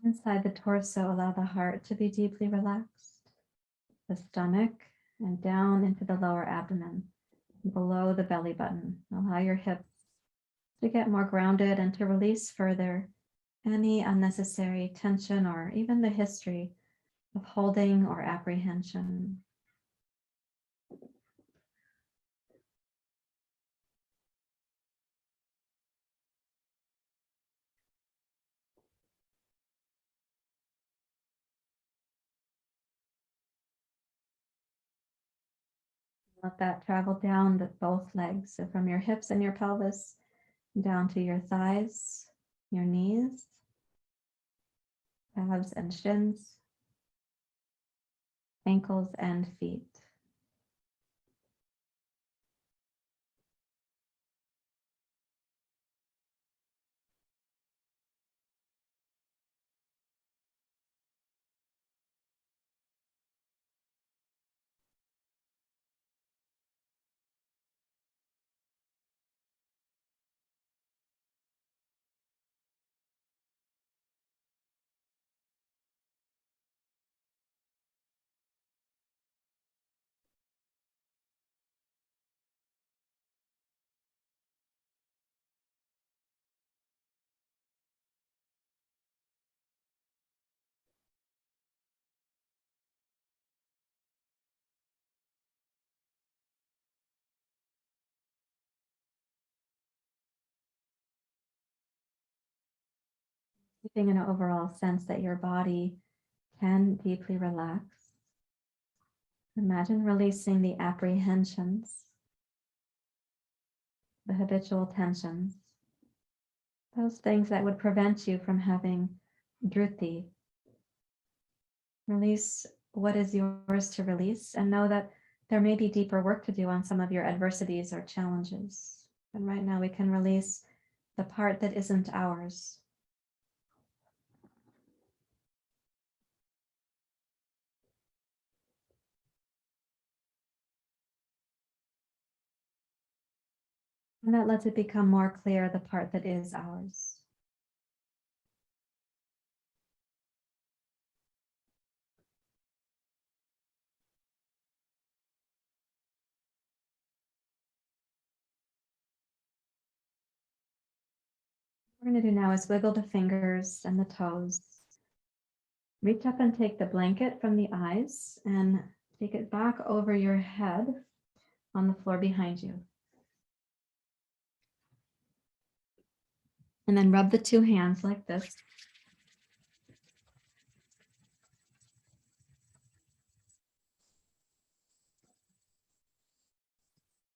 Inside the torso, allow the heart to be deeply relaxed, the stomach, and down into the lower abdomen, below the belly button. Allow your hips to get more grounded and to release further any unnecessary tension or even the history of holding or apprehension. Let that travel down both legs, so from your hips and your pelvis down to your thighs, your knees, calves and shins, ankles and feet. Keeping an overall sense that your body can deeply relax. Imagine releasing the apprehensions, the habitual tensions, those things that would prevent you from having Drthi, Release what is yours to release, and know that there may be deeper work to do on some of your adversities or challenges. And right now we can release the part that isn't ours. And that lets it become more clear the part that is ours. What we're going to do now is wiggle the fingers and the toes. Reach up and take the blanket from the eyes and take it back over your head on the floor behind you. And then rub the two hands like this.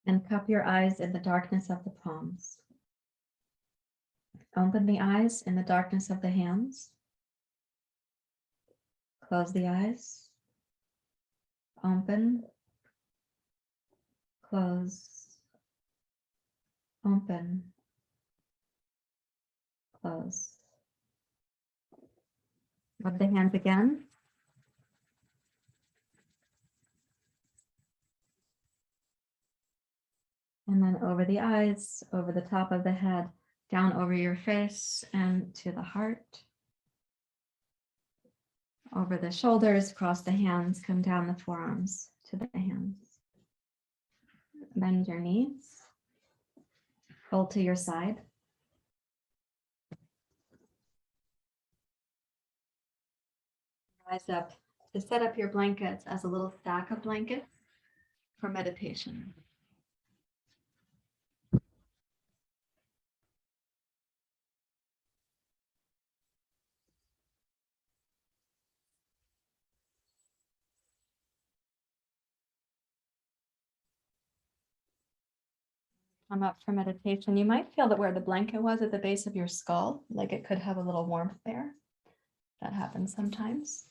And cup your eyes in the darkness of the palms. Open the eyes in the darkness of the hands. Close the eyes. Open. Close. Open. Close. Rub the hands again. And then over the eyes, over the top of the head, down over your face and to the heart. Over the shoulders, cross the hands, come down the forearms to the hands. Bend your knees. Fold to your side. Rise up to set up your blankets as a little stack of blankets for meditation. Come up for meditation. You might feel that where the blanket was at the base of your skull, like it could have a little warmth there. That happens sometimes.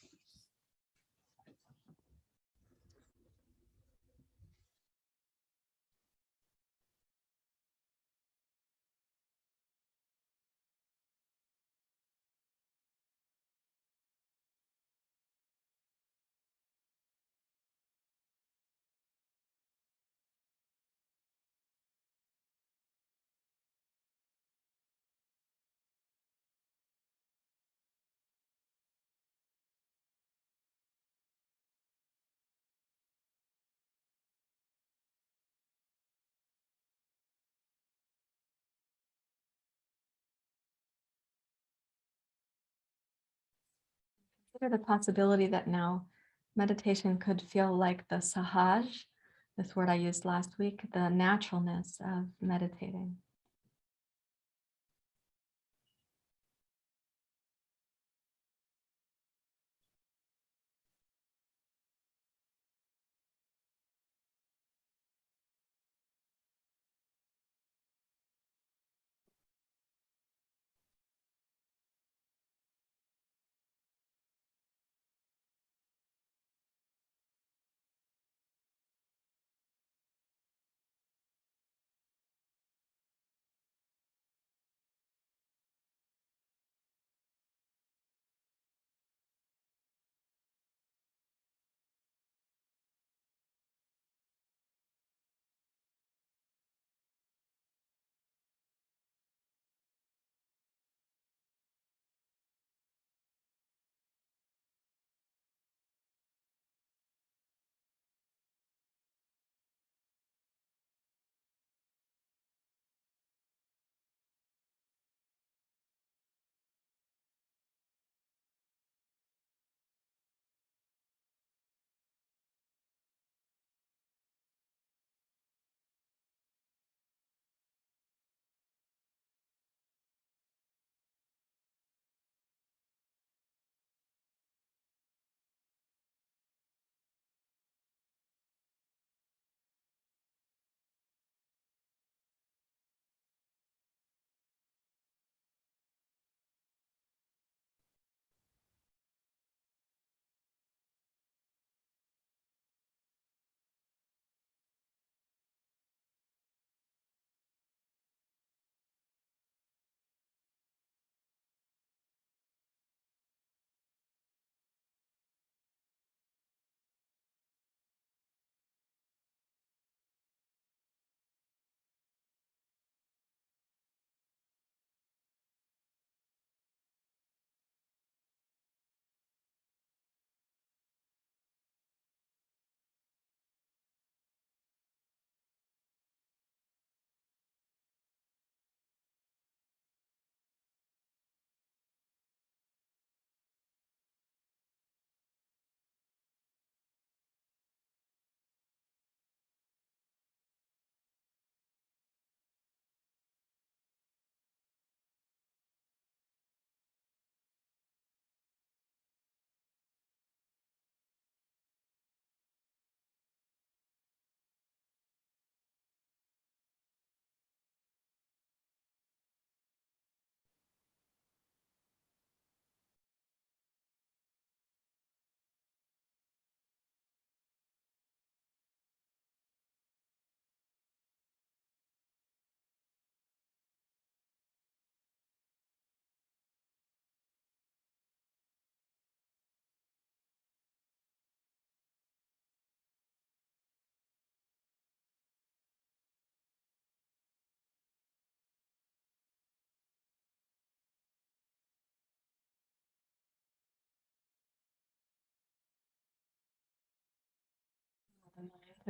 Consider the possibility that now meditation could feel like the sahaj, this word I used last week, the naturalness of meditating.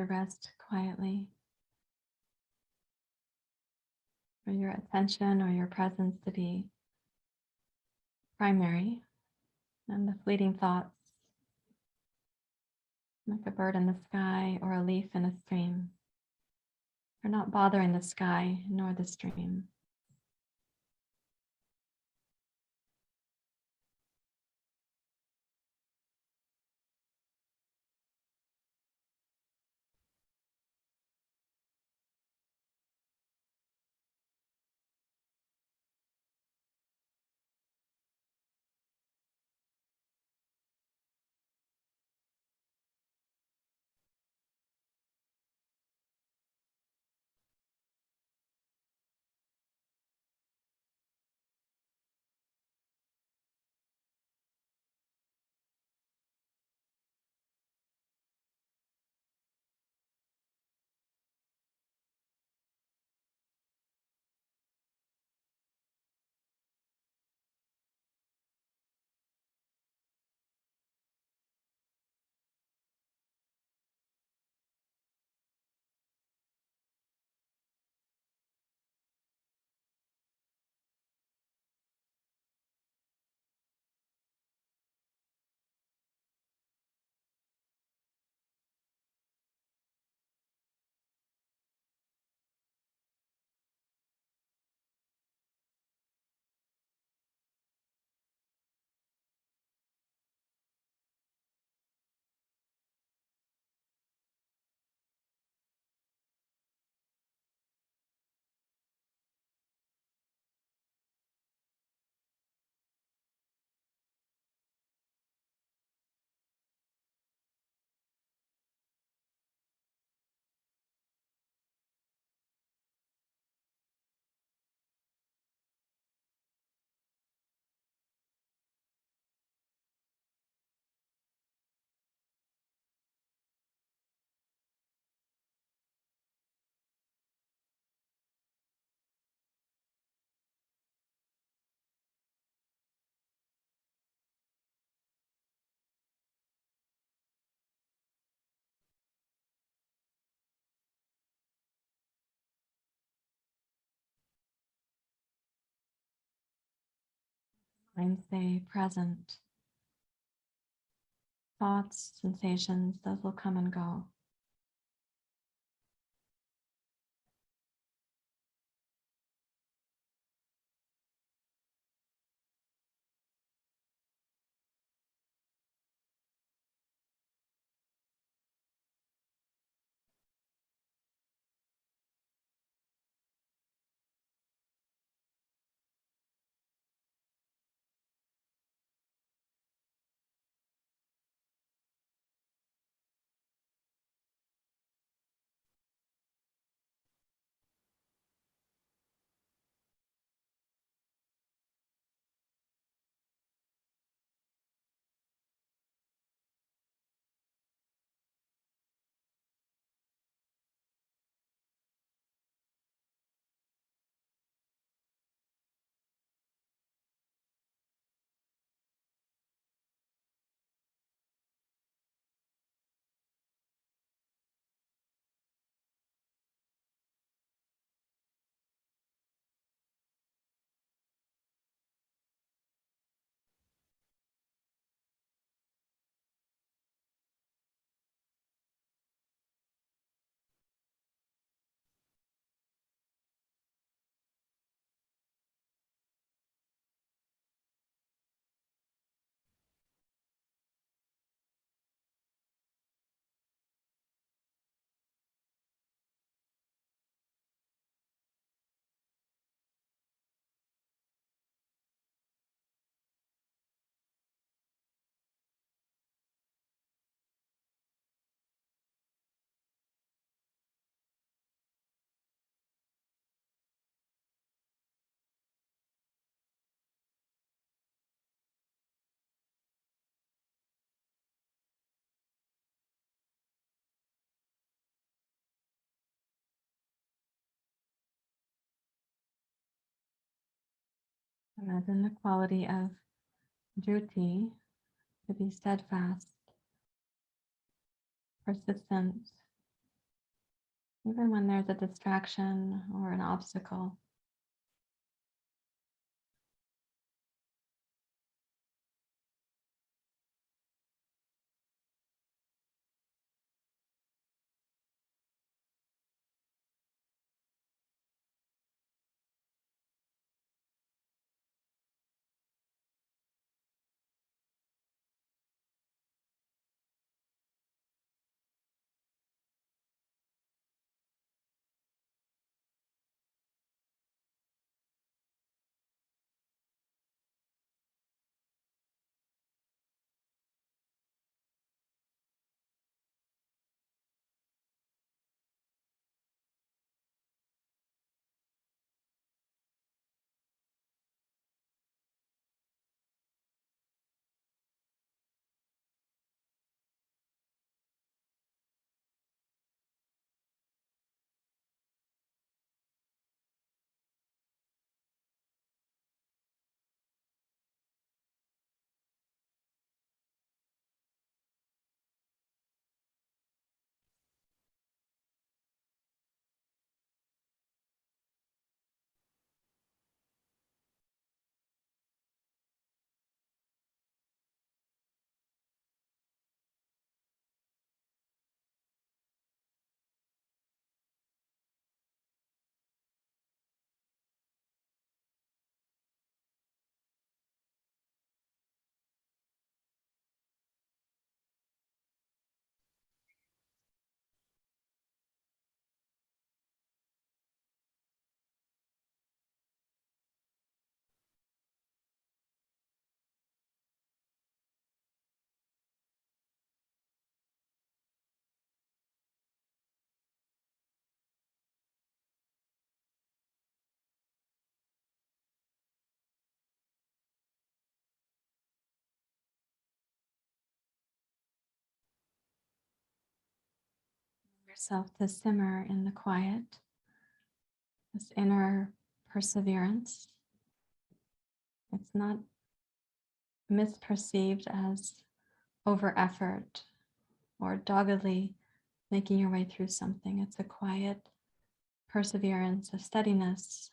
to rest quietly, for your attention or your presence to be primary, and the fleeting thoughts, like a bird in the sky or a leaf in a stream, are not bothering the sky nor the stream. Mind stay present. Thoughts, sensations, those will come and go. Imagine the quality of Drthi to be steadfast, persistent, even when there's a distraction or an obstacle. Yourself to simmer in the quiet, this inner perseverance. It's not misperceived as over effort or doggedly making your way through something. It's a quiet perseverance, a steadiness.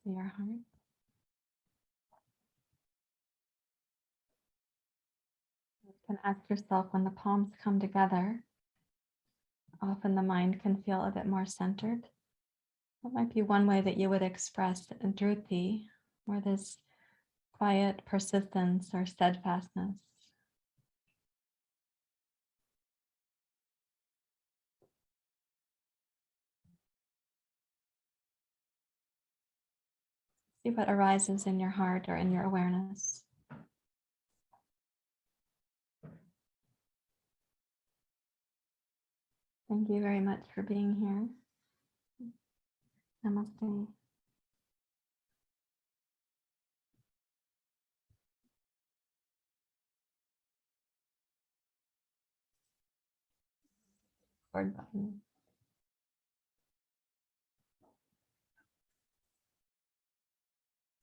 Your heart. You can ask yourself, when the palms come together, often the mind can feel a bit more centered. What might be one way that you would express Drthi, or this quiet persistence or steadfastness? See what arises in your heart or in your awareness. Thank you very much for being here. Namaste. Record button.